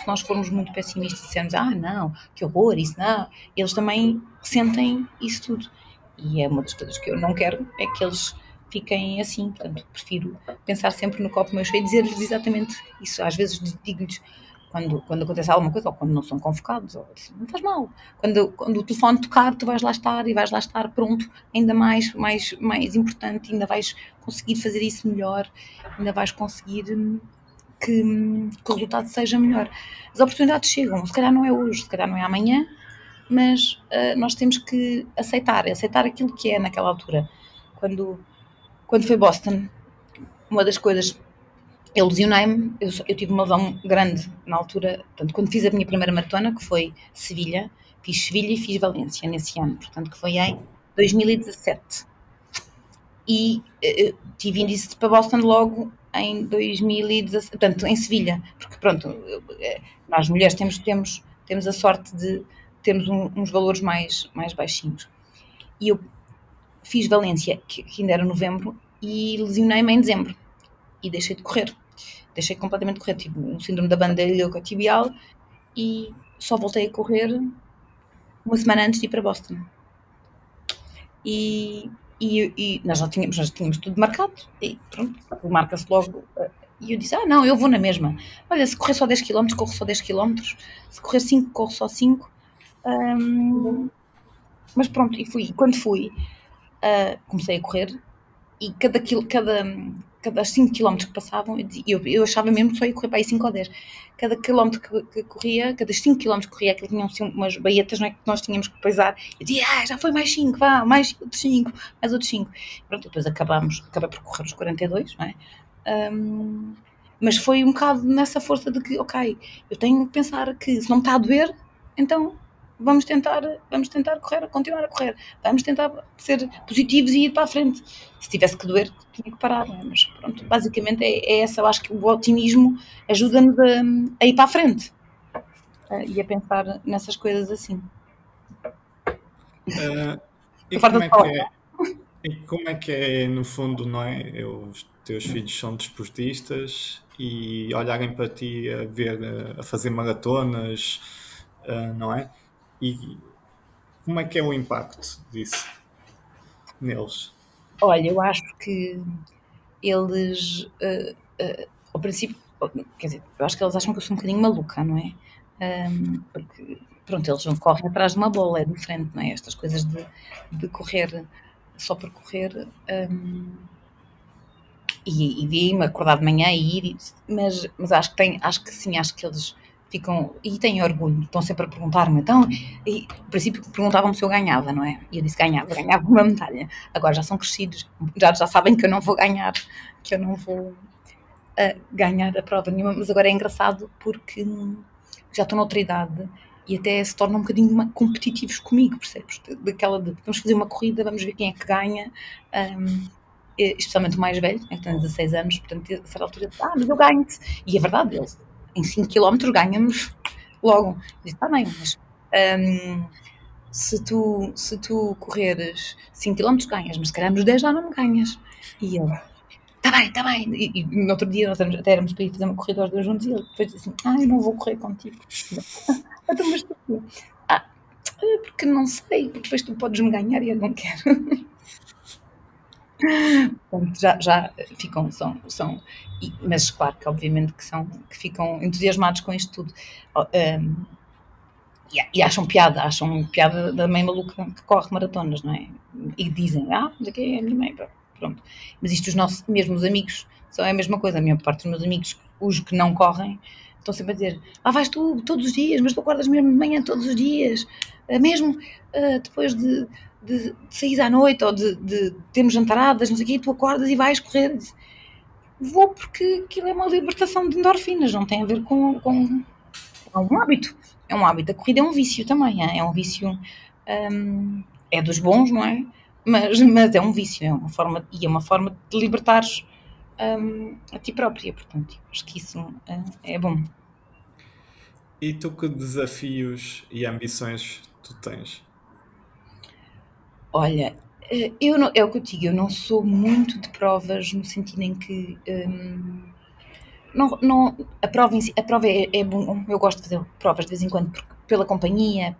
pessimistas e dissermos, não, que horror, isso não, eles também sentem isso tudo. E é uma das coisas que eu não quero, é que eles fiquem assim. Portanto, prefiro pensar sempre no copo meio cheio e dizer-lhes exatamente isso. Às vezes digo-lhes, quando acontece alguma coisa, ou quando não são convocados, ou não faz mal. Quando o telefone tocar, tu vais lá estar pronto, ainda mais importante, ainda vais conseguir fazer isso melhor, ainda vais conseguir que o resultado seja melhor. As oportunidades chegam, se calhar não é hoje, se calhar não é amanhã, mas nós temos que aceitar aquilo que é naquela altura. Quando foi Boston, uma das coisas, eu lesionei-me, eu tive uma lesão grande na altura, portanto, quando fiz a minha primeira maratona, que foi Sevilha, fiz Sevilha e fiz Valência nesse ano, portanto, que foi em 2017. E tive índice para Boston logo em 2017, portanto, em Sevilha, porque pronto, nós mulheres temos a sorte de termos uns valores mais baixinhos. E eu fiz Valência, que ainda era novembro, e lesionei-me em dezembro. E deixei de correr. Deixei completamente de correr. Tive um síndrome da banda iliocotibial e só voltei a correr uma semana antes de ir para Boston. E nós já tínhamos tudo marcado. E pronto, marca-se logo. E eu disse, não, eu vou na mesma. Olha, se correr só 10 km, corro só 10 km. Se correr 5, corro só 5. Mas pronto, e fui. Quando fui, comecei a correr e cada 5 km que passavam, eu achava mesmo que só ia correr para aí 5 ou 10. Cada quilómetro que corria, cada 5 km que corria, que tinham assim, umas baietas, não é, que nós tínhamos que pesar, eu dizia, já foi mais 5, vá, mais outros 5, mais outros 5. Pronto, depois acabei por correr os 42, não é? Mas foi um bocado nessa força de que, ok, eu tenho que pensar que se não me está a doer, então vamos tentar correr, continuar a correr, vamos tentar ser positivos e ir para a frente. Se tivesse que doer, tinha que parar, não é? Mas pronto, basicamente é essa, eu acho que o otimismo ajuda-nos a ir para a frente e a pensar nessas coisas assim. E como é que é, no fundo, não é? Os teus filhos são desportistas e olharem para ti a fazer maratonas, não é? E como é que é o impacto disso neles? Olha, eu acho que eles, ao princípio, quer dizer, eu acho que eles acham que eu sou um bocadinho maluca, não é? Porque, pronto, eles não correm atrás de uma bola, é diferente, não é? Estas coisas de correr só por correr. E vi-me acordar de manhã e ir, mas acho que sim, acho que eles ficam, e têm orgulho, estão sempre a perguntar-me, então, e no princípio perguntavam-me se eu ganhava, não é? E eu disse ganhava uma medalha. Agora já são crescidos, já sabem que eu não vou ganhar, ganhar a prova nenhuma, mas agora é engraçado porque já estou noutra idade e até se tornam um bocadinho competitivos comigo, percebes? Daquela de, vamos fazer uma corrida, vamos ver quem é que ganha, especialmente o mais velho, que tem 16 anos, portanto, a certa altura, mas eu ganho-te. E é verdade, eles em 5 km ganhamos logo. Diz, bem, mas se tu correres 5 km ganhas, mas se calhar nos 10 já não me ganhas. E ele, está bem. E no outro dia nós até éramos para ir fazer uma corrida aos dois juntos e ele depois disse assim, eu não vou correr contigo. Então, mas tu, porque não sei, porque depois tu podes me ganhar e eu não quero. Portanto, já ficam, mas claro que obviamente que ficam entusiasmados com isto tudo. E acham piada da mãe maluca que corre maratonas, não é? E dizem, daqui é a minha mãe, pronto. Mas isto, os nossos mesmos amigos, são a mesma coisa. A maior parte dos meus amigos, os que não correm, estão sempre a dizer, vais tu todos os dias, mas tu acordas mesmo de manhã todos os dias, mesmo depois de sair à noite ou de termos jantaradas, não sei o quê, tu acordas e vais correr. Vou porque aquilo é uma libertação de endorfinas, não tem a ver com um hábito. É um hábito. A corrida é um vício também, é um vício, é dos bons, não é? Mas é um vício, é uma forma de libertares a ti própria, portanto, acho que isso é bom. E tu, que desafios e ambições tu tens? Olha, é o que eu digo, eu não sou muito de provas no sentido em que a prova é bom, eu gosto de fazer provas de vez em quando pela companhia,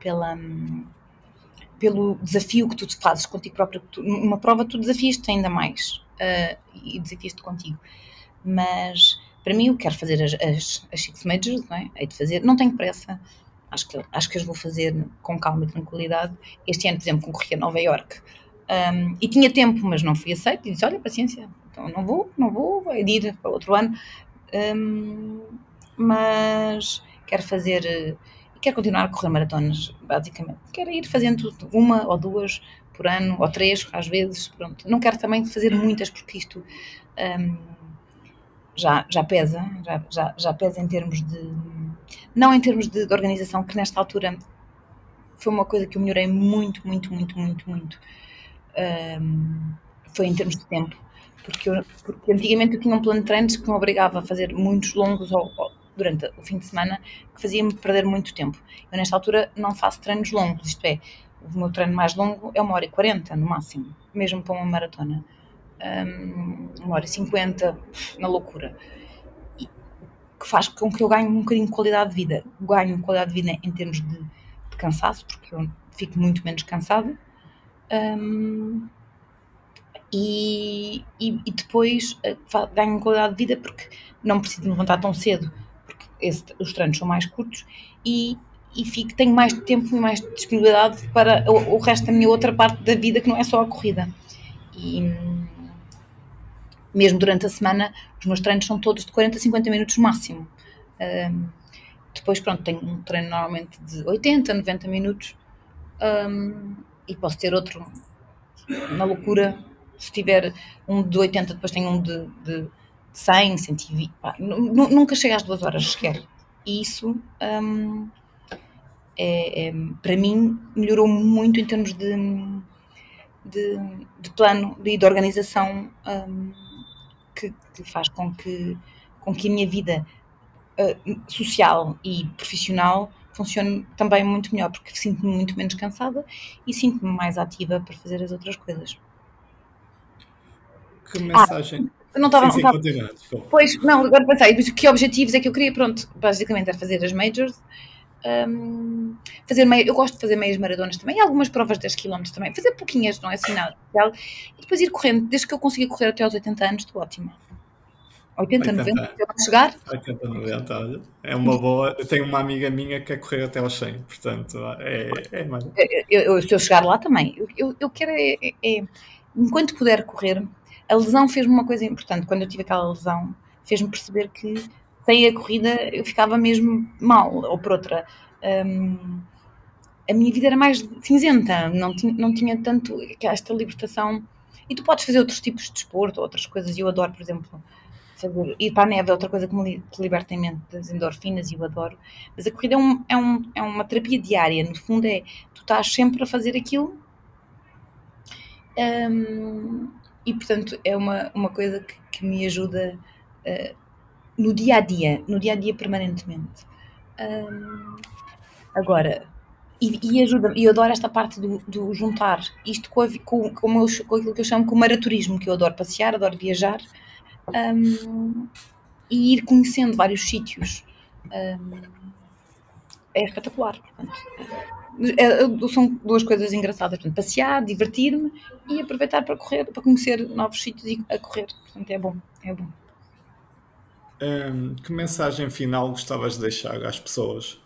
pelo desafio que tu fazes contigo próprio. Numa prova tu desafias-te ainda mais e desafias-te contigo, mas para mim eu quero fazer as Six Majors, não é? Hei de fazer, não tenho pressa, acho que as vou fazer com calma e tranquilidade. Este ano, por exemplo, concorri a Nova Iorque e tinha tempo, mas não fui aceito e disse, olha, paciência, então não vou, vai ir para outro ano. Mas quero fazer, quero continuar a correr maratonas, basicamente. Quero ir fazendo uma ou duas por ano, ou 3, às vezes, pronto. Não quero também fazer muitas, porque isto já pesa, já pesa em termos de... Não em termos de organização, que nesta altura foi uma coisa que eu melhorei muito. Foi em termos de tempo. Porque antigamente eu tinha um plano de treinos que me obrigava a fazer muitos longos durante o fim de semana, que fazia-me perder muito tempo. Eu, nesta altura, não faço treinos longos, isto é, o meu treino mais longo é 1h40, no máximo, mesmo para uma maratona. 1h50, na loucura. E que faz com que eu ganhe um bocadinho de qualidade de vida. Ganho qualidade de vida em termos de cansaço, porque eu fico muito menos cansada. E depois ganho qualidade de vida porque não preciso me levantar tão cedo, porque os treinos são mais curtos, e tenho mais tempo e mais disponibilidade para o resto da minha outra parte da vida, que não é só a corrida. E mesmo durante a semana, os meus treinos são todos de 40 a 50 minutos máximo. Depois, pronto, tenho um treino normalmente de 80, 90 minutos, e posso ter outro na loucura. Se tiver um de 80, depois tenho um de 100, 120. Nunca chega às 2 horas sequer. E isso, para mim, melhorou muito em termos de plano e de organização, que faz com que a minha vida social e profissional funcione também muito melhor, porque sinto-me muito menos cansada e sinto-me mais ativa para fazer as outras coisas. Que mensagem? Não estava... Continua. Pois, não, agora pensei, que objetivos é que eu queria? Pronto, basicamente era fazer as majors, eu gosto de fazer meias maratonas também, e algumas provas de 10 km também, fazer pouquinhas, não é assim nada especial, e depois ir correndo, desde que eu consiga correr até aos 80 anos, estou ótima. 80, 90, se eu vou chegar. 80, 90, olha. É uma boa. Eu tenho uma amiga minha que quer correr até aos 100, portanto, mais. Se eu chegar lá também, eu quero enquanto puder correr. A lesão fez-me uma coisa importante. Quando eu tive aquela lesão, fez-me perceber que sem a corrida eu ficava mesmo mal, ou por outra. A minha vida era mais cinzenta, não tinha tanto esta libertação. E tu podes fazer outros tipos de desporto, outras coisas. Eu adoro, por exemplo, ir para a neve é outra coisa que me liberta em mente das endorfinas, e eu adoro. Mas a corrida é uma terapia diária. No fundo, tu estás sempre a fazer aquilo. E portanto é uma coisa que me ajuda no dia a dia permanentemente. Agora, e ajuda, e eu adoro esta parte do juntar isto com aquilo que eu chamo de maraturismo, que eu adoro passear, adoro viajar, e ir conhecendo vários sítios. É espetacular, portanto. São duas coisas engraçadas, portanto, passear, divertir-me e aproveitar para correr, para conhecer novos sítios e a correr, portanto é bom. Que mensagem final gostavas de deixar às pessoas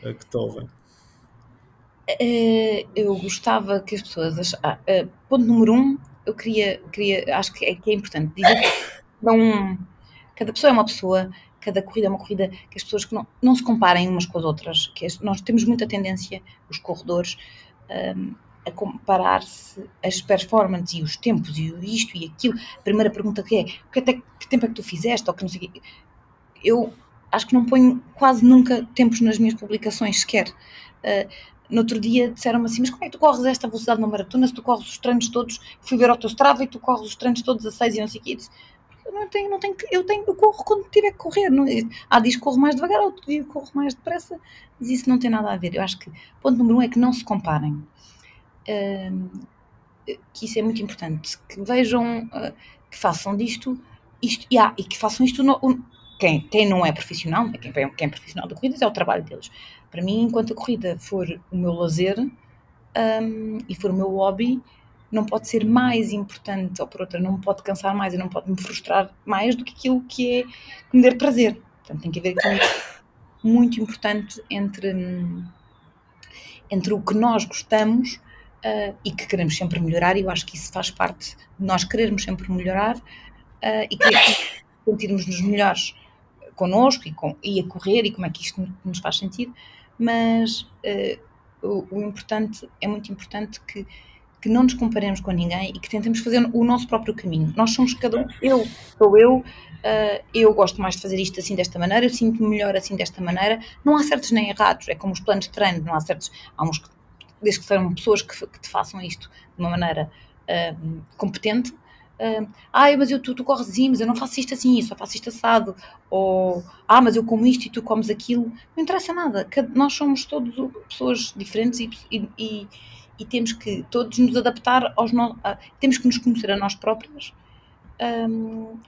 que te ouvem? Eu gostava que as pessoas ponto número 1, eu queria acho que é importante dizer que cada pessoa é uma pessoa, cada corrida é uma corrida, que as pessoas que não se comparem umas com as outras, nós temos muita tendência, os corredores, a comparar-se as performances e os tempos e isto e aquilo. A primeira pergunta que tempo é que tu fizeste, ou que não sei o quê. Eu acho que não ponho quase nunca tempos nas minhas publicações sequer. No outro dia disseram-me assim, mas como é que tu corres esta velocidade na maratona, se tu corres os treinos todos, fui ver ao teu Strava e tu corres os treinos todos a 6 e não sei o quê. Eu corro quando tiver que correr. Há dias que corro mais devagar, outro dia corro mais depressa, mas isso não tem nada a ver. Eu acho que ponto número 1 é que não se comparem. Que isso é muito importante. Que vejam, que façam disto e que façam isto. Quem não é profissional, quem é profissional de corridas, é o trabalho deles. Para mim, enquanto a corrida for o meu lazer e for o meu hobby, não pode ser mais importante, ou por outra, não me pode cansar mais e não pode me frustrar mais do que aquilo que me der prazer. Portanto, tem que haver aqui muito importante entre o que nós gostamos e que queremos sempre melhorar, e eu acho que isso faz parte de nós querermos sempre melhorar e sentirmos-nos melhores connosco e a correr, e como é que isto nos faz sentir, mas o importante, é muito importante que não nos comparemos com ninguém e que tentemos fazer o nosso próprio caminho. Nós somos cada um, eu gosto mais de fazer isto assim desta maneira, eu sinto-me melhor assim desta maneira. Não há certos nem errados, é como os planos de treino, não há certos, há uns que, desde que sejam pessoas que te façam isto de uma maneira competente. Mas tu corres assim, mas eu não faço isto assim, eu só faço isto assado, ou mas eu como isto e tu comes aquilo, não interessa nada, nós somos todos pessoas diferentes e temos que todos nos adaptar temos que nos conhecer a nós próprios,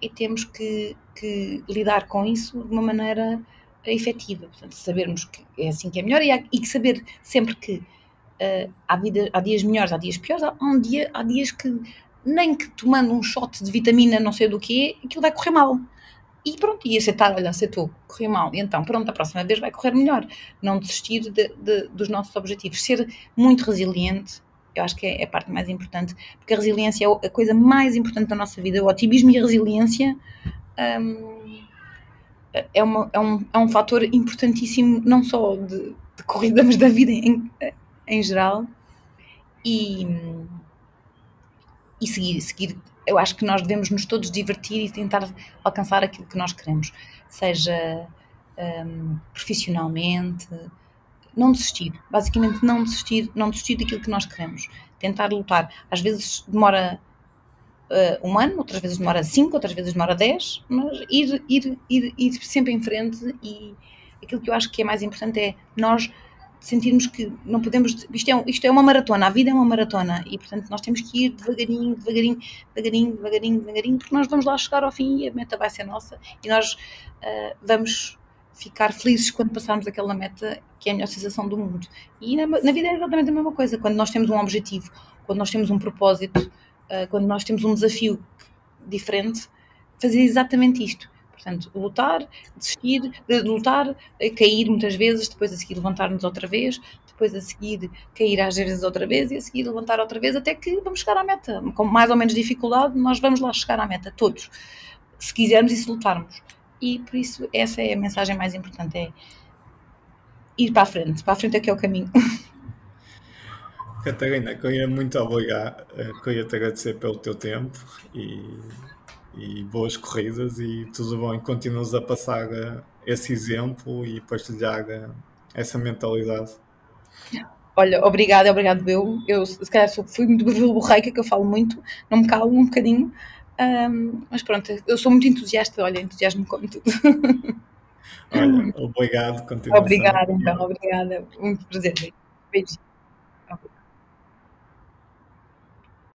e temos que lidar com isso de uma maneira efetiva, portanto, sabermos que é assim que é melhor e que saber sempre que há dias melhores, há dias piores, há dias que nem que tomando um shot de vitamina não sei do que, aquilo vai correr mal. E pronto, e aceitar, olha, aceitou, correu mal, e então pronto, a próxima vez vai correr melhor. Não desistir dos nossos objetivos. Ser muito resiliente, eu acho que é a parte mais importante, porque a resiliência é a coisa mais importante da nossa vida. O otimismo e a resiliência é um fator importantíssimo, não só de corrida, mas da vida em geral. E seguir. Eu acho que nós devemos nos todos divertir e tentar alcançar aquilo que nós queremos, seja profissionalmente, não desistir, basicamente não desistir daquilo que nós queremos, tentar lutar. Às vezes demora um ano, outras vezes demora 5, outras vezes demora 10, mas ir sempre em frente. E aquilo que eu acho que é mais importante é nós sentirmos que não podemos, isto é uma maratona, a vida é uma maratona e portanto nós temos que ir devagarinho, porque nós vamos lá chegar ao fim e a meta vai ser nossa e nós vamos ficar felizes quando passarmos aquela meta, que é a melhor sensação do mundo. E na vida é exatamente a mesma coisa, quando nós temos um objetivo, quando nós temos um propósito, quando nós temos um desafio diferente, fazer exatamente isto. Portanto, lutar, desistir, lutar, cair muitas vezes, depois a seguir levantar-nos outra vez, depois a seguir cair às vezes outra vez e a seguir levantar outra vez, até que vamos chegar à meta. Com mais ou menos dificuldade, nós vamos lá chegar à meta, todos. Se quisermos e se lutarmos. E por isso essa é a mensagem mais importante, é ir para a frente. Para a frente é que é o caminho. Catarina, queria muito obrigado, queria te agradecer pelo teu tempo e boas corridas e tudo bom, e continuas a passar esse exemplo e partilhar essa mentalidade. Olha, obrigado eu se calhar fui muito borreica, que eu falo muito, não me calo um bocadinho, mas pronto, eu sou muito entusiasta, olha, entusiasmo como tudo. Olha, obrigado, continuação. Obrigada, então, obrigada, muito prazer. Beijinho.